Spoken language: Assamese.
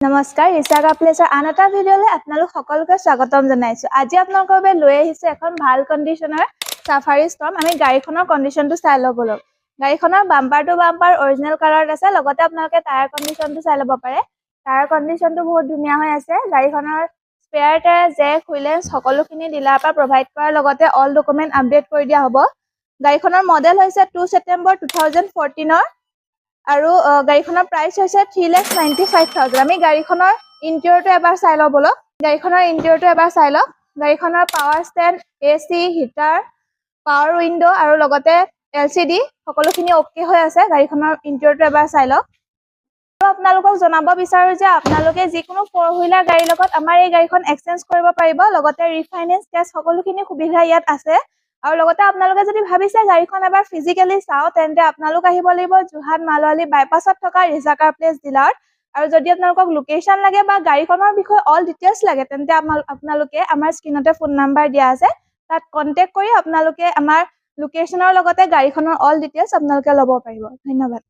নমস্কাৰ ৰিচাগা প্লেছৰ আন এটা ভিডিঅ'লৈ আপোনালোক সকলোকে স্বাগতম জনাইছো। আজি আপোনালোকৰ বাবে লৈ আহিছো এখন ভাল কণ্ডিচনৰ সাফাৰি ষ্টৰ্ম। আমি গাড়ীখনৰ কণ্ডিচনটো চাই ল'ব লগ। গাড়ীখনৰ বাম্পাৰ টু বাম্পাৰ অৰিজিনেল কালাৰত আছে, লগতে আপোনালোকে টায়াৰ কণ্ডিচনটো চাই ল'ব পাৰে। টায়াৰ কণ্ডিচনটো বহুত ধুনীয়া হৈ আছে। গাড়ীখনৰ স্পেয়াৰ টায়াৰ, জেক, হুইলেঞ্চ সকলোখিনি ডিলাৰৰ পৰা প্ৰভাইড কৰাৰ লগতে অল ডকুমেণ্ট আপডেট কৰি দিয়া হ'ব। গাড়ীখনৰ মডেল হৈছে 2 ছেপ্টেম্বৰ 2014 আৰু গাড়ীখনৰ প্ৰাইচ হৈছে 3,95,000। আমি গাড়ীখনৰ ইণ্টেৰিয়ৰটো এবাৰ চাই লওঁ বলক। গাড়ীখনৰ power stand, AC, heater, power window আৰু লগতে LCD সকলোখিনি অ'কে হৈ আছে। গাড়ীখনৰ ইণ্টেৰিয়ৰটো এবাৰ চাই লওক। আৰু আপোনালোকক জনাব বিচাৰো যে আপোনালোকে যিকোনো 4 হুইলাৰ গাড়ীৰ লগত আমাৰ এই গাড়ীখন এক্সচেঞ্জ কৰিব পাৰিব, লগতে ৰিফাইনেন্স কেছ সকলোখিনি সুবিধা ইয়াত আছে। আৰু লগতে আপোনালোকে যদি ভাবিছে গাড়ীখন এবাৰ ফিজিক্যালি চাও, তেন্তে আপোনালোক আহিব লাগিব যোৰহাট মালৱালী বাইপাছত থকা ৰিচাগা প্লেছ ডিলাৰত। আৰু যদি আপোনালোকক লোকেশ্যন লাগে বা গাড়ীখনৰ বিষয়ে অল ডিটেইলছ লাগে, তেন্তে আপোনালোকে আমাৰ স্ক্ৰীনতে ফোন নাম্বাৰ দিয়া আছে, তাত কণ্টেক্ট কৰি আপোনালোকে আমাৰ লোকেশ্যনৰ লগতে গাড়ীখনৰ অল ডিটেইলছ আপোনালোকে ল'ব পাৰিব। ধন্যবাদ।